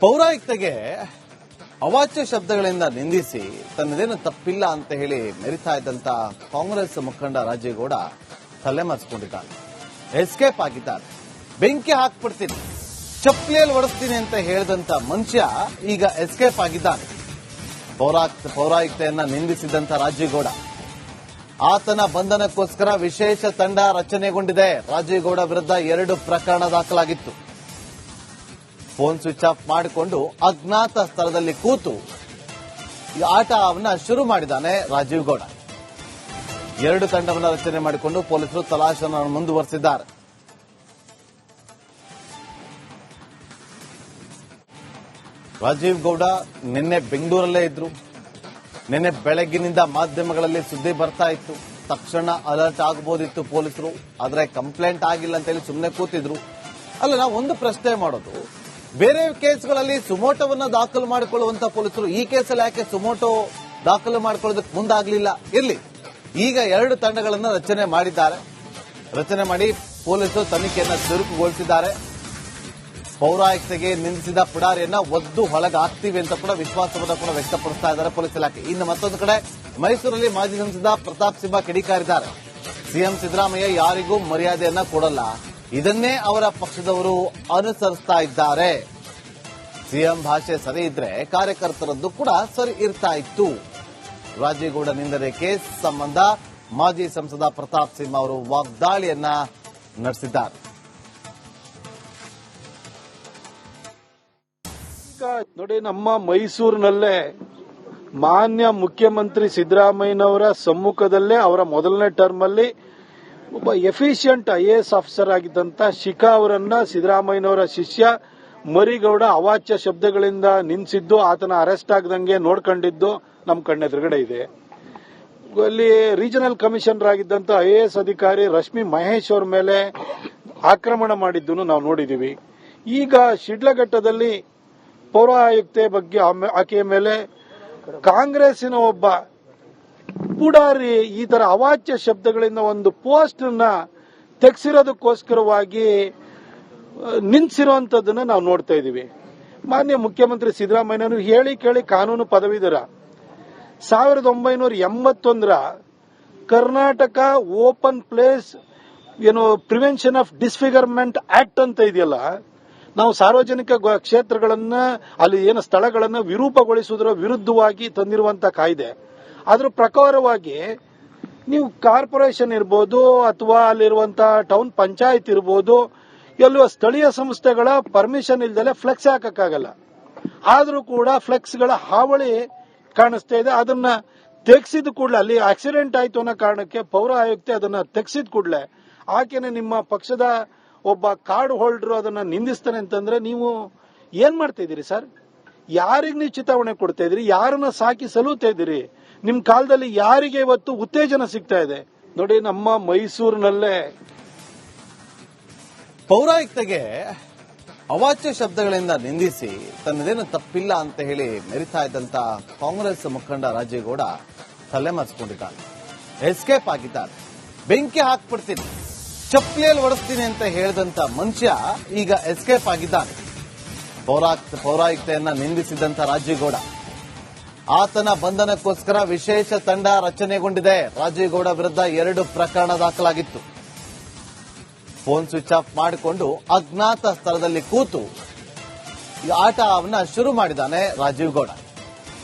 ಪೌರಾಯುಕ್ತಗೆ ಅವಾಚ್ಯ ಶಬ್ದಗಳಿಂದ ನಿಂದಿಸಿ ತನ್ನದೇನು ತಪ್ಪಿಲ್ಲ ಅಂತ ಹೇಳಿ ಮೆರಿತಾ ಇದ್ದಂತ ಕಾಂಗ್ರೆಸ್ ಮುಖಂಡ ರಾಜೇಗೌಡ ತಲೆಮರೆಸಿಕೊಂಡಿದ್ದಾನೆ. ಎಸ್ಕೇಪ್ ಆಗಿದ್ದಾನೆ. ಬೆಂಕಿ ಹಾಕ್ಬಿಡ್ತೀನಿ, ಚಪ್ಪಲಿಯಲ್ಲಿ ಒಡಿಸ್ತೀನಿ ಅಂತ ಹೇಳಿದಂತ ಮನುಷ್ಯ ಈಗ ಎಸ್ಕೇಪ್ ಆಗಿದ್ದಾನೆ. ಪೌರಾಯುಕ್ತೆಯನ್ನ ನಿಂದಿಸಿದಂತ ರಾಜೇಗೌಡ, ಆತನ ಬಂಧನಕ್ಕೋಸ್ಕರ ವಿಶೇಷ ತಂಡ ರಚನೆಗೊಂಡಿದೆ. ರಾಜೇಗೌಡ ವಿರುದ್ಧ 2 ಪ್ರಕರಣ ದಾಖಲಾಗಿತ್ತು. ಫೋನ್ ಸ್ವಿಚ್ ಆಫ್ ಮಾಡಿಕೊಂಡು ಅಜ್ಞಾತ ಸ್ಥಳದಲ್ಲಿ ಕೂತು ಈ ಆಟವನ್ನ ಶುರು ಮಾಡಿದ್ದಾನೆ ರಾಜೀವ್ ಗೌಡ. 2 ತಂಡವನ್ನು ರಚನೆ ಮಾಡಿಕೊಂಡು ಪೊಲೀಸರು ತಲಾಶನ್ನು ಮುಂದುವರೆಸಿದ್ದಾರೆ. ರಾಜೀವ್ ಗೌಡ ನಿನ್ನೆ ಬೆಂಗಳೂರಲ್ಲೇ ಇದ್ರು. ನಿನ್ನೆ ಬೆಳಗ್ಗಿನಿಂದ ಮಾಧ್ಯಮಗಳಲ್ಲಿ ಸುದ್ದಿ ಬರ್ತಾ ಇತ್ತು. ತಕ್ಷಣ ಅಲರ್ಟ್ ಆಗಬಹುದಿತ್ತು ಪೊಲೀಸರು, ಆದ್ರೆ ಕಂಪ್ಲೇಂಟ್ ಆಗಿಲ್ಲ ಅಂತ ಹೇಳಿ ಸುಮ್ಮನೆ ಕೂತಿದ್ರು. ಅಲ್ಲ, ನಾವು ಒಂದು ಪ್ರಶ್ನೆ ಮಾಡೋದು, ಬೇರೆ ಕೇಸ್ಗಳಲ್ಲಿ ಸುಮೋಟೋವನ್ನ ದಾಖಲು ಮಾಡಿಕೊಳ್ಳುವಂತ ಪೊಲೀಸರು ಈ ಕೇಸಲ್ಲಿ ಯಾಕೆ ಸುಮೋಟೋ ದಾಖಲು ಮಾಡಿಕೊಳ್ಳೋದಕ್ಕೆ ಮುಂದಾಗಲಿಲ್ಲ? ಇರ್ಲಿ, ಈಗ 2 ತಂಡಗಳನ್ನ ರಚನೆ ಮಾಡಿದ್ದಾರೆ. ರಚನೆ ಮಾಡಿ ಪೊಲೀಸರು ತನಿಖೆಯನ್ನ ಚುರುಕುಗೊಳಿಸಿದ್ದಾರೆ. ಪೌರಾಯುಕ್ತೆಗೆ ನಿಂದಿಸಿದ ಪುಡಾರಿಯನ್ನ ಒದ್ದು ಹೊಳಗಾಗ್ತೀವಿ ಅಂತ ಕೂಡ ವಿಶ್ವಾಸವನ್ನ ಕೂಡ ವ್ಯಕ್ತಪಡಿಸ್ತಾ ಇದ್ದಾರೆ ಪೊಲೀಸ್ ಇಲಾಖೆ. ಇನ್ನು ಮತ್ತೊಂದು ಕಡೆ ಮೈಸೂರಲ್ಲಿ ಮಾಜಿ ಸಂಸದ ಪ್ರತಾಪ್ ಸಿಂಹ ಕಿಡಿಕಾರಿದ್ದಾರೆ. ಸಿಎಂ ಸಿದ್ದರಾಮಯ್ಯ ಯಾರಿಗೂ ಮರ್ಯಾದೆಯನ್ನ ಕೊಡಲ್ಲ, ಇದನ್ನೇ ಅವರ ಪಕ್ಷದವರು ಅನುಸರಿಸ್ತಾ ಇದ್ದಾರೆ. ಸಿಎಂ ಭಾಷೆ ಸರಿ ಇದ್ರೆ ಕಾರ್ಯಕರ್ತರದ್ದು ಕೂಡ ಸರಿ ಇರ್ತಾ ಇತ್ತು. ರಾಜೇಗೌಡ ನಿಂದನೆ ಕೇಸ್ ಸಂಬಂಧ ಮಾಜಿ ಸಂಸದ ಪ್ರತಾಪ್ ಸಿಂಹ ಅವರು ವಾಗ್ದಾಳಿಯನ್ನ ನಡೆಸಿದ್ದಾರೆ. ನೋಡಿ, ನಮ್ಮ ಮೈಸೂರಿನಲ್ಲೇ ಮಾನ್ಯ ಮುಖ್ಯಮಂತ್ರಿ ಸಿದ್ದರಾಮಯ್ಯನವರ ಸಮ್ಮುಖದಲ್ಲೇ ಅವರ ಮೊದಲನೇ ಟರ್ಮ್ ಅಲ್ಲಿ ಒಬ್ಬ ಎಫಿಷಿಯಂಟ್ IAS ಆಫೀಸರ್ ಆಗಿದ್ದಂತ ಶಿಖಾ ಅವರನ್ನ ಸಿದ್ದರಾಮಯ್ಯನವರ ಶಿಷ್ಯ ಮರಿಗೌಡ ಅವಾಚ್ಯ ಶಬ್ದಗಳಿಂದ ನಿಂದಿಸಿದ್ದು, ಆತನ ಅರೆಸ್ಟ್ ಆಗದಂಗೆ ನೋಡ್ಕೊಂಡಿದ್ದು ನಮ್ಮ ಕಣ್ಣೆದುರುಗಡೆ ಇದೆ. ಅಲ್ಲಿ ರೀಜನಲ್ ಕಮಿಷನರ್ ಆಗಿದ್ದಂತ IAS ಅಧಿಕಾರಿ ರಶ್ಮಿ ಮಹೇಶ್ ಅವರ ಮೇಲೆ ಆಕ್ರಮಣ ಮಾಡಿದ್ದನ್ನು ನಾವು ನೋಡಿದೀವಿ. ಈಗ ಶಿಡ್ಲಘಟ್ಟದಲ್ಲಿ ಪೌರಾಯುಕ್ತೆ ಬಗ್ಗೆ ಆಕೆಯ ಮೇಲೆ ಕಾಂಗ್ರೆಸ್ಸಿನ ಒಬ್ಬ ಪುಡಾರಿ ಈ ತರ ಅವಾಚ್ಯ ಶಬ್ದಗಳಿಂದ ಒಂದು ಪೋಸ್ಟ್ ಅನ್ನ ತೆಗೆಸಿರೋದಕ್ಕೋಸ್ಕರವಾಗಿ ನಿಂತಿರುವಂತದನ್ನ ನಾವು ನೋಡ್ತಾ ಇದೀವಿ. ಮಾನ್ಯ ಮುಖ್ಯಮಂತ್ರಿ ಸಿದ್ದರಾಮಯ್ಯನವರು ಹೇಳಿ ಕೇಳಿ ಕಾನೂನು ಪದವೀಧರ. 1981ರ Karnataka open place prevention of disfigurement act ಅಂತ ಇದೆಯಲ್ಲ, ನಾವು ಸಾರ್ವಜನಿಕ ಕ್ಷೇತ್ರಗಳನ್ನ ಅಲ್ಲಿ ಸ್ಥಳಗಳನ್ನ ವಿರೂಪಗೊಳಿಸುವುದರ ವಿರುದ್ಧವಾಗಿ ತಂದಿರುವಂತಹ ಕಾಯ್ದೆ. ಅದರ ಪ್ರಕಾರವಾಗಿ ನೀವು ಕಾರ್ಪೊರೇಷನ್ ಇರ್ಬೋದು ಅಥವಾ ಅಲ್ಲಿರುವಂತಹ ಟೌನ್ ಪಂಚಾಯತ್ ಇರ್ಬೋದು, ಎಲ್ಲೋ ಸ್ಥಳೀಯ ಸಂಸ್ಥೆಗಳ ಪರ್ಮಿಷನ್ ಇಲ್ದಲೆ ಫ್ಲೆಕ್ಸ್ ಹಾಕಕ್ಕಾಗಲ್ಲ. ಆದ್ರೂ ಕೂಡ ಫ್ಲೆಕ್ಸ್ ಗಳ ಹಾವಳಿ ಕಾಣಿಸ್ತಾ ಇದೆ. ಅದನ್ನ ತೆಗೆಸಿದ ಕೂಡಲೇ ಅಲ್ಲಿ ಆಕ್ಸಿಡೆಂಟ್ ಆಯ್ತು ಅನ್ನೋ ಕಾರಣಕ್ಕೆ ಪೌರ ಆಯುಕ್ತೆ ಅದನ್ನ ತೆಗೆಸಿದ ಕೂಡಲೇ ಆಕೆನೆ ನಿಮ್ಮ ಪಕ್ಷದ ಒಬ್ಬ ಕಾರ್ಡ್ ಹೋಲ್ಡರ್ ಅದನ್ನ ನಿಂದಿಸ್ತಾನೆ ಅಂತಂದ್ರೆ ನೀವು ಏನ್ ಮಾಡ್ತಾ ಇದೀರಿ ಸರ್? ಯಾರಿಗೆ ನೀವು ಚಿತಾವಣೆ ಕೊಡ್ತಾ ಇದ್ರಿ? ಯಾರನ್ನ ಸಾಕಿ ಸಲುತ್ತಾ ಇದ್ದೀರಿ? ನಿಮ್ ಕಾಲದಲ್ಲಿ ಯಾರಿಗೆ ಇವತ್ತು ಉತ್ತೇಜನ ಸಿಗ್ತಾ ಇದೆ? ನೋಡಿ, ನಮ್ಮ ಮೈಸೂರಿನಲ್ಲೇ ಪೌರಾಯುಕ್ತಗೆ ಅವಾಚ್ಯ ಶಬ್ದಗಳಿಂದ ನಿಂದಿಸಿ ತನ್ನದೇನು ತಪ್ಪಿಲ್ಲ ಅಂತ ಹೇಳಿ ಮೆರಿತಾ ಇದ್ದಂತ ಕಾಂಗ್ರೆಸ್ ಮುಖಂಡ ರಾಜೇಗೌಡ ತಲೆಮರೆಸಿಕೊಂಡಿದ್ದಾನೆ. ಎಸ್ಕೇಪ್ ಆಗಿದ್ದಾನೆ. ಬೆಂಕಿ ಹಾಕ್ಬಿಡ್ತೀನಿ, ಚಪ್ಪಲಿಯಲ್ಲಿ ಒಡಿಸ್ತೀನಿ ಅಂತ ಹೇಳಿದಂತ ಮನುಷ್ಯ ಈಗ ಎಸ್ಕೇಪ್ ಆಗಿದ್ದಾನೆ. ಪೌರಾಯುಕ್ತೆಯನ್ನ ನಿಂದಿಸಿದಂತ ರಾಜೇಗೌಡ, ಆತನ ಬಂಧನಕ್ಕೋಸ್ಕರ ವಿಶೇಷ ತಂಡ ರಚನೆಗೊಂಡಿದೆ. ರಾಜೇಗೌಡ ವಿರುದ್ಧ 2 ಪ್ರಕರಣ ದಾಖಲಾಗಿತ್ತು. ಫೋನ್ ಸ್ವಿಚ್ ಆಫ್ ಮಾಡಿಕೊಂಡು ಅಜ್ಞಾತ ಸ್ಥಳದಲ್ಲಿ ಕೂತು ಈ ಆಟವನ್ನ ಶುರು ಮಾಡಿದ್ದಾನೆ ರಾಜೀವ್ ಗೌಡ.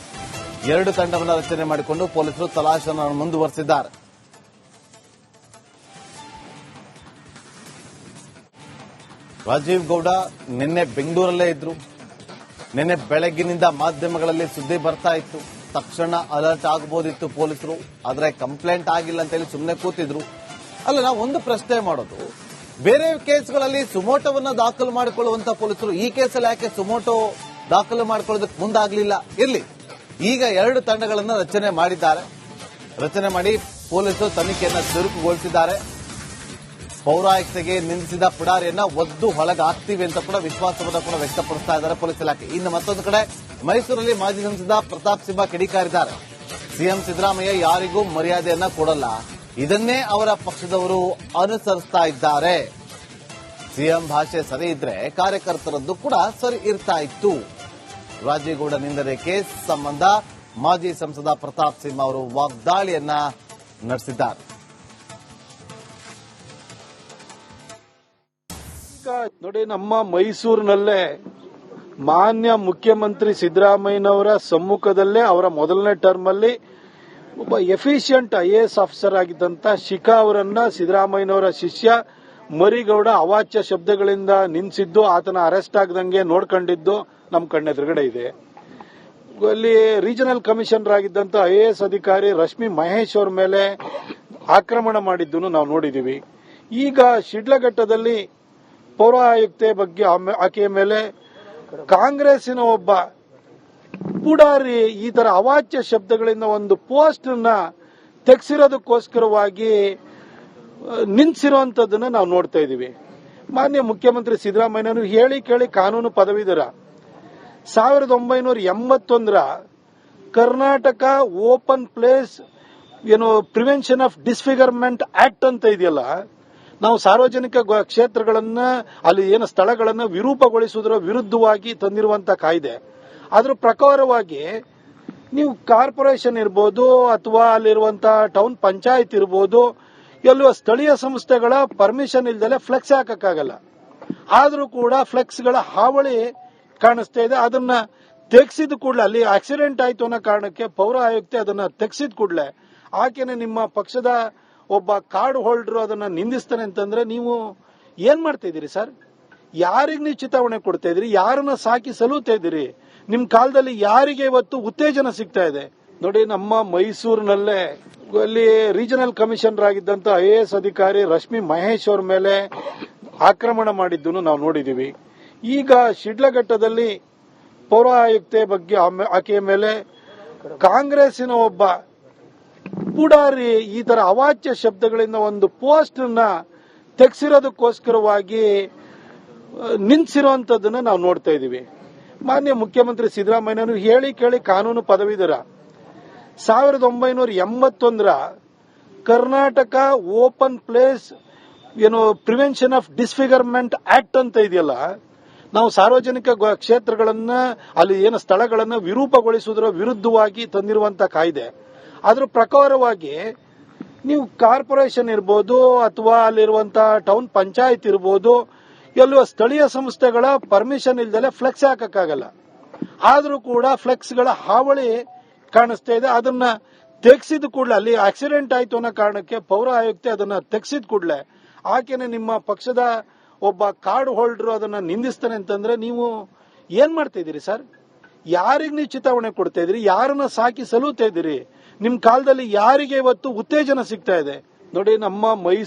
2 ತಂಡವನ್ನು ರಚನೆ ಮಾಡಿಕೊಂಡು ಪೊಲೀಸರು ತಲಾಶನ್ನು ಮುಂದುವರೆಸಿದ್ದಾರೆ. ರಾಜೀವ್ ಗೌಡ ನಿನ್ನೆ ಬೆಂಗಳೂರಲ್ಲೇ ಇದ್ರು. ನಿನ್ನೆ ಬೆಳಗ್ಗಿನಿಂದ ಮಾಧ್ಯಮಗಳಲ್ಲಿ ಸುದ್ದಿ ಬರ್ತಾ ಇತ್ತು. ತಕ್ಷಣ ಅಲರ್ಟ್ ಆಗಬಹುದಿತ್ತು ಪೊಲೀಸರು, ಆದ್ರೆ ಕಂಪ್ಲೇಂಟ್ ಆಗಿಲ್ಲ ಅಂತ ಹೇಳಿ ಸುಮ್ಮನೆ ಕೂತಿದ್ರು. ಅಲ್ಲ, ನಾವು ಒಂದು ಪ್ರಶ್ನೆ ಮಾಡೋದು, ಬೇರೆ ಕೇಸ್ಗಳಲ್ಲಿ ಸುಮೋಟೋವನ್ನ ದಾಖಲು ಮಾಡಿಕೊಳ್ಳುವಂತ ಪೊಲೀಸರು ಈ ಕೇಸಲ್ಲಿ ಯಾಕೆ ಸುಮೋಟೋ ದಾಖಲು ಮಾಡಿಕೊಳ್ಳೋದಕ್ಕೆ ಮುಂದಾಗಲಿಲ್ಲ? ಇರ್ಲಿ, ಈಗ 2 ತಂಡಗಳನ್ನ ರಚನೆ ಮಾಡಿದ್ದಾರೆ. ರಚನೆ ಮಾಡಿ ಪೊಲೀಸರು ತನಿಖೆಯನ್ನ ಚುರುಕುಗೊಳಿಸಿದ್ದಾರೆ. ಪೌರಾಯುಕ್ತೆಗೆ ನಿಂದಿಸಿದ ಪುಡಾರಿಯನ್ನ ಒದ್ದು ಹೊಳಗಾಗ್ತೀವಿ ಅಂತ ಕೂಡ ವಿಶ್ವಾಸವನ್ನ ಕೂಡ ವ್ಯಕ್ತಪಡಿಸ್ತಾ ಇದ್ದಾರೆ ಪೊಲೀಸ್ ಇಲಾಖೆ. ಇನ್ನು ಮತ್ತೊಂದು ಕಡೆ ಮೈಸೂರಲ್ಲಿ ಮಾಜಿ ಸಂಸದ ಪ್ರತಾಪ್ ಸಿಂಹ ಕಿಡಿಕಾರಿದ್ದಾರೆ. ಸಿಎಂ ಸಿದ್ದರಾಮಯ್ಯ ಯಾರಿಗೂ ಮರ್ಯಾದೆಯನ್ನ ಕೊಡಲ್ಲ, ಇದನ್ನೇ ಅವರ ಪಕ್ಷದವರು ಅನುಸರಿಸ್ತಾ ಇದ್ದಾರೆ. ಸಿಎಂ ಭಾಷೆ ಸರಿ ಇದ್ರೆ ಕಾರ್ಯಕರ್ತರದ್ದು ಕೂಡ ಸರಿ ಇರ್ತಾ ಇತ್ತು. ರಾಜೀವ್ ಗೌಡ ನಿಂದನೆ ಕೇಸ್ ಸಂಬಂಧ ಮಾಜಿ ಸಂಸದ ಪ್ರತಾಪ್ ಸಿಂಹ ಅವರು ವಾಗ್ದಾಳಿಯನ್ನ ನಡೆಸಿದ್ದಾರೆ. ನೋಡಿ, ನಮ್ಮ ಮೈಸೂರಿನಲ್ಲೇ ಮಾನ್ಯ ಮುಖ್ಯಮಂತ್ರಿ ಸಿದ್ದರಾಮಯ್ಯನವರ ಸಮ್ಮುಖದಲ್ಲೇ ಅವರ ಮೊದಲನೇ ಟರ್ಮ್ ಅಲ್ಲಿ ಒಬ್ಬ ಎಫಿಷಿಯಂಟ್ IAS ಆಫೀಸರ್ ಆಗಿದ್ದಂತ ಶಿಖಾ ಅವರನ್ನ ಸಿದ್ದರಾಮಯ್ಯನವರ ಶಿಷ್ಯ ಮರಿಗೌಡ ಅವಾಚ್ಯ ಶಬ್ದಗಳಿಂದ ನಿಂದಿಸಿದ್ದು, ಆತನ ಅರೆಸ್ಟ್ ಆಗದಂಗೆ ನೋಡ್ಕೊಂಡಿದ್ದು ನಮ್ಮ ಕಣ್ಣೆದುರುಗಡೆ ಇದೆ. ಅಲ್ಲಿ ರೀಜನಲ್ ಕಮಿಷನರ್ ಆಗಿದ್ದಂತ IAS ಅಧಿಕಾರಿ ರಶ್ಮಿ ಮಹೇಶ್ ಅವರ ಮೇಲೆ ಆಕ್ರಮಣ ಮಾಡಿದ್ದನ್ನು ನಾವು ನೋಡಿದೀವಿ. ಈಗ ಶಿಡ್ಲಘಟ್ಟದಲ್ಲಿ ಪೌರ ಆಯುಕ್ತೆ ಬಗ್ಗೆ ಆಕೆಯ ಮೇಲೆ ಕಾಂಗ್ರೆಸ್ಸಿನ ಒಬ್ಬ ಪುಡಾರಿ ಈ ತರ ಅವಾಚ್ಯ ಶಬ್ದಗಳಿಂದ ಒಂದು ಪೋಸ್ಟ್ ಅನ್ನ ತೆಗೆಸಿರೋದಕ್ಕೋಸ್ಕರವಾಗಿ ನಿಂತಿರುವಂತದ್ದನ್ನ ನಾವು ನೋಡ್ತಾ ಇದೀವಿ. ಮಾನ್ಯ ಮುಖ್ಯಮಂತ್ರಿ ಸಿದ್ದರಾಮಯ್ಯನವರು ಹೇಳಿ ಕೇಳಿ ಕಾನೂನು ಪದವೀಧರ. 1981ರ Karnataka open place prevention of disfigurement act ಅಂತ ಇದೆಯಲ್ಲ, ನಾವು ಸಾರ್ವಜನಿಕ ಕ್ಷೇತ್ರಗಳನ್ನ ಅಲ್ಲಿ ಸ್ಥಳಗಳನ್ನ ವಿರೂಪಗೊಳಿಸುವುದರ ವಿರುದ್ಧವಾಗಿ ತಂದಿರುವಂತಹ ಕಾಯ್ದೆ. ಅದರ ಪ್ರಕಾರವಾಗಿ ನೀವು ಕಾರ್ಪೊರೇಷನ್ ಇರ್ಬೋದು ಅಥವಾ ಅಲ್ಲಿರುವಂತಹ ಟೌನ್ ಪಂಚಾಯತ್ ಇರ್ಬೋದು, ಎಲ್ಲೋ ಸ್ಥಳೀಯ ಸಂಸ್ಥೆಗಳ ಪರ್ಮಿಷನ್ ಇಲ್ದಲೆ ಫ್ಲೆಕ್ಸ್ ಹಾಕಕ್ಕಾಗಲ್ಲ. ಆದ್ರೂ ಕೂಡ ಫ್ಲೆಕ್ಸ್ ಗಳ ಹಾವಳಿ ಕಾಣಿಸ್ತಾ ಇದೆ. ಅದನ್ನ ತೆಗೆಸಿದ ಕೂಡಲೇ ಅಲ್ಲಿ ಆಕ್ಸಿಡೆಂಟ್ ಆಯ್ತು ಅನ್ನೋ ಕಾರಣಕ್ಕೆ ಪೌರ ಆಯುಕ್ತೆ ಅದನ್ನ ತೆಗೆಸಿದ ಕೂಡಲೇ ಆಕೆನೆ ನಿಮ್ಮ ಪಕ್ಷದ ಒಬ್ಬ ಕಾರ್ಡ್ ಹೋಲ್ಡರ್ ಅದನ್ನ ನಿಂದಿಸ್ತಾನೆ ಅಂತಂದ್ರೆ ನೀವು ಏನ್ ಮಾಡ್ತಾ ಇದೀರಿ ಸರ್? ಯಾರಿಗೆ ನೀವು ಚಿತಾವಣೆ ಕೊಡ್ತಾ ಇದ್ರಿ? ಯಾರನ್ನ ಸಾಕಿ ಸಲುತ್ತಾ ಇದ್ದೀರಿ? ನಿಮ್ ಕಾಲದಲ್ಲಿ ಯಾರಿಗೆ ಇವತ್ತು ಉತ್ತೇಜನ ಸಿಗ್ತಾ ಇದೆ? ನೋಡಿ, ನಮ್ಮ ಮೈಸೂರಿನಲ್ಲೇ ಅಲ್ಲಿ ರೀಜನಲ್ ಕಮಿಷನರ್ ಆಗಿದ್ದಂತ IAS ಅಧಿಕಾರಿ ರಶ್ಮಿ ಮಹೇಶ್ ಅವರ ಮೇಲೆ ಆಕ್ರಮಣ ಮಾಡಿದ್ದನ್ನು ನಾವು ನೋಡಿದೀವಿ. ಈಗ ಶಿಡ್ಲಘಟ್ಟದಲ್ಲಿ ಪೌರ ಆಯುಕ್ತೆ ಬಗ್ಗೆ ಆಕೆಯ ಮೇಲೆ ಕಾಂಗ್ರೆಸ್ಸಿನ ಒಬ್ಬ ಪುಡಾರಿ ಈ ತರ ಅವಾಚ್ಯ ಶಬ್ದಗಳಿಂದ ಒಂದು ಪೋಸ್ಟ್ ಅನ್ನ ತೆಗೆಸಿರೋದಕ್ಕೋಸ್ಕರವಾಗಿ ನಿಂತಿರುವಂತದ್ದನ್ನ ನಾವು ನೋಡ್ತಾ ಇದೀವಿ. ಮಾನ್ಯ ಮುಖ್ಯಮಂತ್ರಿ ಸಿದ್ದರಾಮಯ್ಯನವರು ಹೇಳಿ ಕೇಳಿ ಕಾನೂನು ಪದವೀಧರ. 1981ರ Karnataka open place prevention of disfigurement act ಅಂತ ಇದೆಯಲ್ಲ, ನಾವು ಸಾರ್ವಜನಿಕ ಕ್ಷೇತ್ರಗಳನ್ನ ಅಲ್ಲಿ ಸ್ಥಳಗಳನ್ನ ವಿರೂಪಗೊಳಿಸುವುದರ ವಿರುದ್ಧವಾಗಿ ತಂದಿರುವಂತಹ ಕಾಯ್ದೆ. ಅದರ ಪ್ರಕಾರವಾಗಿ ನೀವು ಕಾರ್ಪೊರೇಷನ್ ಇರ್ಬೋದು ಅಥವಾ ಅಲ್ಲಿರುವಂತಹ ಟೌನ್ ಪಂಚಾಯತ್ ಇರ್ಬೋದು, ಎಲ್ಲೋ ಸ್ಥಳೀಯ ಸಂಸ್ಥೆಗಳ ಪರ್ಮಿಷನ್ ಇಲ್ದಲೆ ಫ್ಲೆಕ್ಸ್ ಹಾಕಕ್ಕಾಗಲ್ಲ. ಆದ್ರೂ ಕೂಡ ಫ್ಲೆಕ್ಸ್ ಗಳ ಹಾವಳಿ ಕಾಣಿಸ್ತಾ ಇದೆ. ಅದನ್ನ ತೆಗೆಸಿದ ಕೂಡಲೇ ಅಲ್ಲಿ ಆಕ್ಸಿಡೆಂಟ್ ಆಯ್ತು ಅನ್ನೋ ಕಾರಣಕ್ಕೆ ಪೌರ ಆಯುಕ್ತೆ ಅದನ್ನ ತೆಗೆಸಿದ ಕೂಡಲೇ ಆಕೆನೆ ನಿಮ್ಮ ಪಕ್ಷದ ಒಬ್ಬ ಕಾರ್ಡ್ ಹೋಲ್ಡರ್ ಅದನ್ನ ನಿಂದಿಸ್ತಾನೆ ಅಂತಂದ್ರೆ ನೀವು ಏನ್ ಮಾಡ್ತಾ ಇದೀರಿ ಸರ್? ಯಾರಿಗೆ ನೀವು ಚಿತಾವಣೆ ಕೊಡ್ತಾ ಇದ್ರಿ? ಯಾರನ್ನ ಸಾಕಿ ಸಲುತ್ತಾ ಇದ್ದೀರಿ? ನಿಮ್ ಕಾಲದಲ್ಲಿ ಯಾರಿಗೆ ಇವತ್ತು ಉತ್ತೇಜನ ಸಿಗ್ತಾ ಇದೆ? ನೋಡಿ, ನಮ್ಮ ಮೈಸೂರು